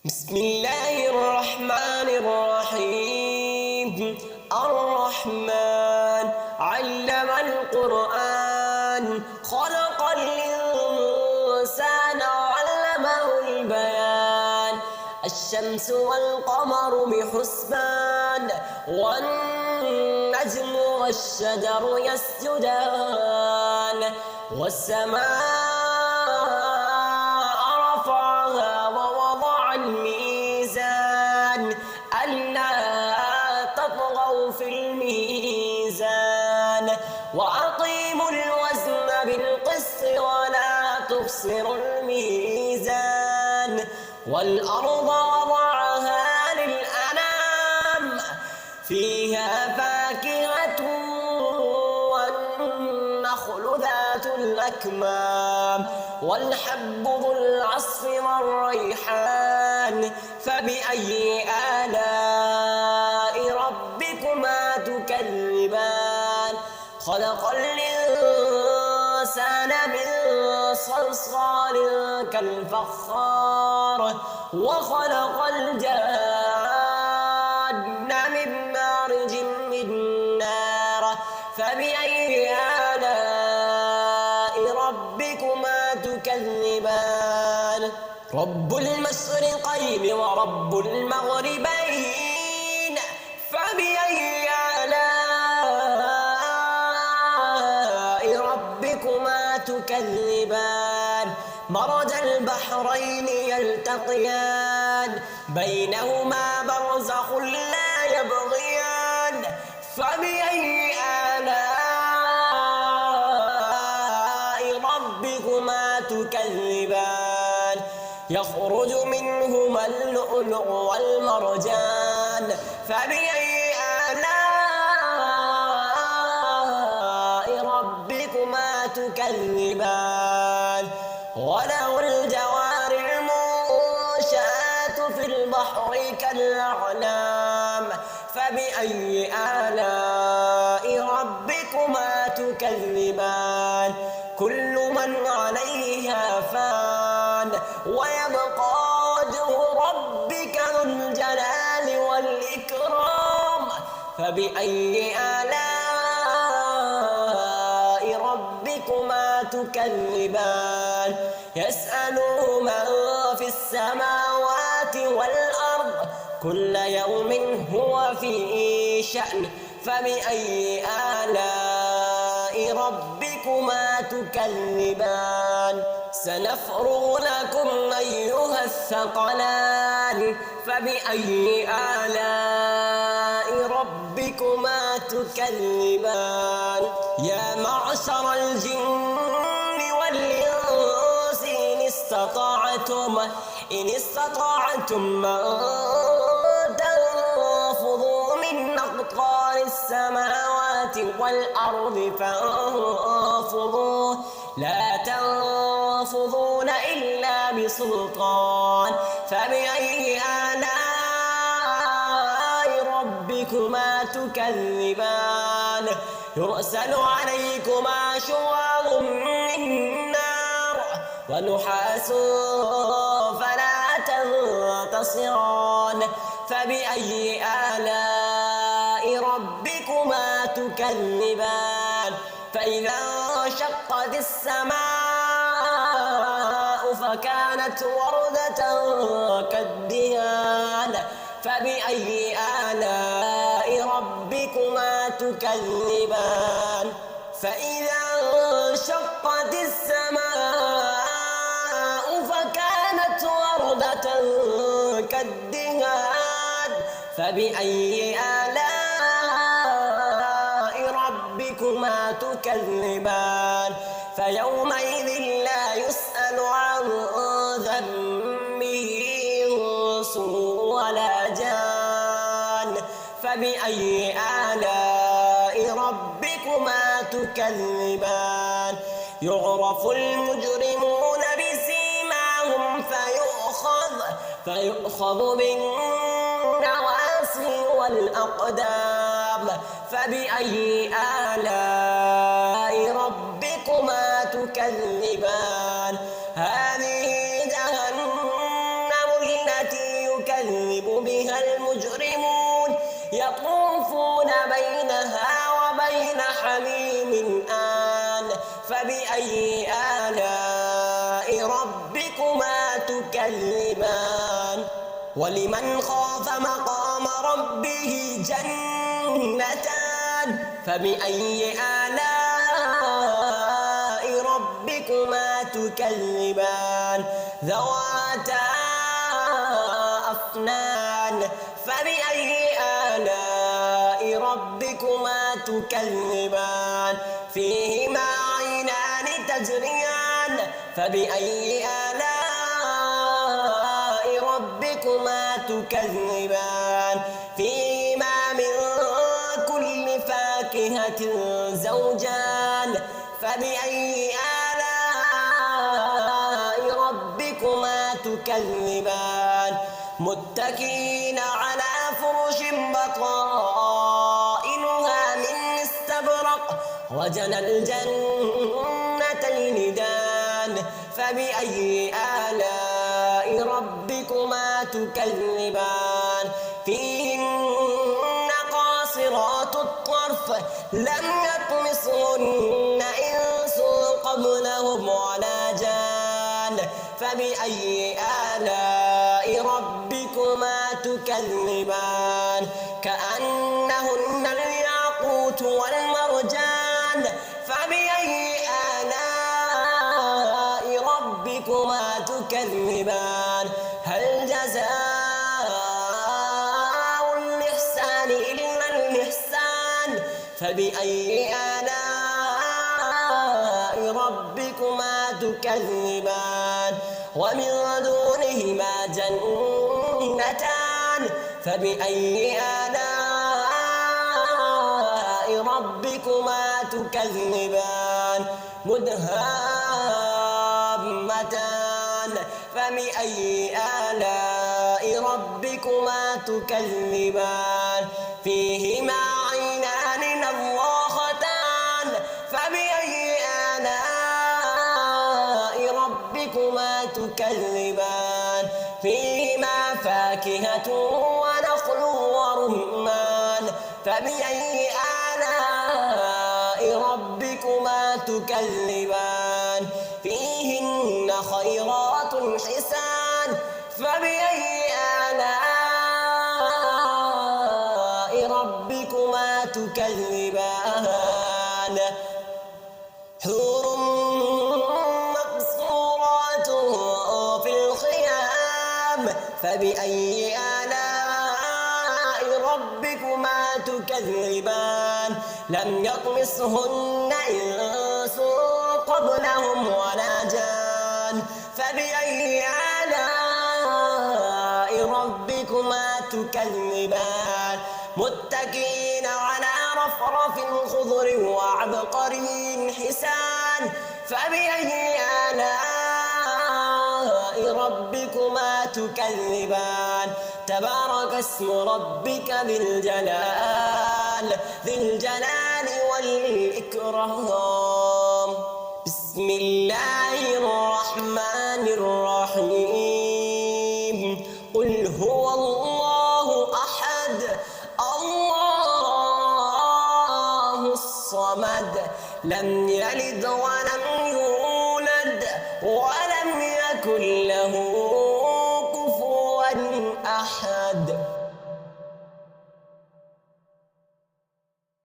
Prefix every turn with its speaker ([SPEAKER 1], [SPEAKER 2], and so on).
[SPEAKER 1] بسم الله الرحمن الرحيم. الرحمن علم القرآن خلق الإنسان علمه البيان. الشمس والقمر بحسبان والنجم والشجر يسجدان والسماء رفعها ووضع الميزان ألا تطغوا في الميزان وأقيموا الوزن بالقسط ولا تخسروا الميزان. والأرض وضعها للأنام فيها فاكهة والنخل ذات الأكمام والحب ذو العصف والريحان. فبأي آلاء ربكما تكذبان؟ خلق الإنسان من صلصال كالفخار وخلق الجان من مارج من نار. فبأي آلاء ربكما تكذبان؟ رب المشرقين ورب المغربين. فبأي آلاء ربكما تكذبان؟ مرج البحرين يلتقيان بينهما برزخ لا يبغيان. فبأي آلاء ربكما تكذبان؟ يخرج منهما اللؤلؤ والمرجان. فبأي آلاء ربكما تكذبان؟ وله الجوار المنشآت في البحر كالأعلام. فبأي آلاء ربكما تكذبان؟ كل من عليها فان ويبقى وجه ربك ذو الجلال والإكرام. فبأي آلاء ربكما تكذبان؟ يسأله من في السماوات والأرض كل يوم هو في شأن. فبأي آلاء ربكما تكذبان؟ سنفرغ لكم أيها الثقلان. فبأي آلاء ربكما تكذبان؟ يا معشر الجن والإنس إن استطعتم أن تنفذوا من أقطار السماوات والأرض فانفذوا لا تنفذون إلا بسلطان. فبأي آلاء ربكما تكذبان؟ يرسل عليكما شواظ من نار ونحاس فلا تنتصران. فبأي آلاء ربكما تكذبان؟ فإذا انشقت السماء فكانت وردة كالدهان. فبأي آلاء ربكما تكذبان؟ فإذا انشقت السماء فكانت وردة كالدهان. فبأي آلاء ربكما تكذبان؟ فيومئذ لا يسأل عن ذنبه إنس ولا جان. فبأي آلاء ربكما تكذبان؟ يعرف المجرمون بسيماهم فيؤخذ بالنواصي والأقدام. فبأي آلاء ربكما تكذبان؟ هذه جهنم التي يكذب بها المجرمون يطوفون بينها وبين حميم آن فبأي آلاء ربكما تكذبان ولمن خاف مقام ربه جنتان فبأي آلاء ربكما تكذبان ذواتا أفنان فبأي آلاء ربكما تكذبان فيهما عينان تجريان فبأي آلاء ربكما تكذبان فيهما من كل فاكهة زوجان فبأي آلاء ربكما تكذبان متكئين على فرش بطائنها من استبرق وجنى الجنتين دان فبأي آلاء ربكما تكذبان فيهن قاصرات الطرف لم يطمثهن إنس قبلهم ولا جان فبأي آلاء ربكما تكذبان كأنهن الياقوت والمرجان فبأي آلاء ربكما تكذبان هل جزاء الإحسان إلا الإحسان فبأي آلاء ربكما تكذبان ومن دونهما جنتان فبأي آلاء ربكما تكذبان مدهامتان فبأي آلاء ربكما تكذبان فيهما عينان نضاختان فبأي آلاء ربكما تكذبان فيهما فاكهة ونخل ورمان فبأي آلاء ربكما تكذبان فيهن خيرات حسان فبأي آلاء ربكما تكذبان حور مقصورات في الخيام فبأي آلاء ربكما تكذبان لم يطمثهن إنس قبلهم ولا جان فبأي آلاء ربكما تكذبان متكئين على رفرف خضر وعبقري حسان فبأي آلاء ربكما تكذبان تبارك اسم ربك ذي الجلال والإكرام بسم الله الرحمن الرحيم قل هو الله أحد الله الصمد لم يلد ولم يولد ولم يكن له كفوا أحد.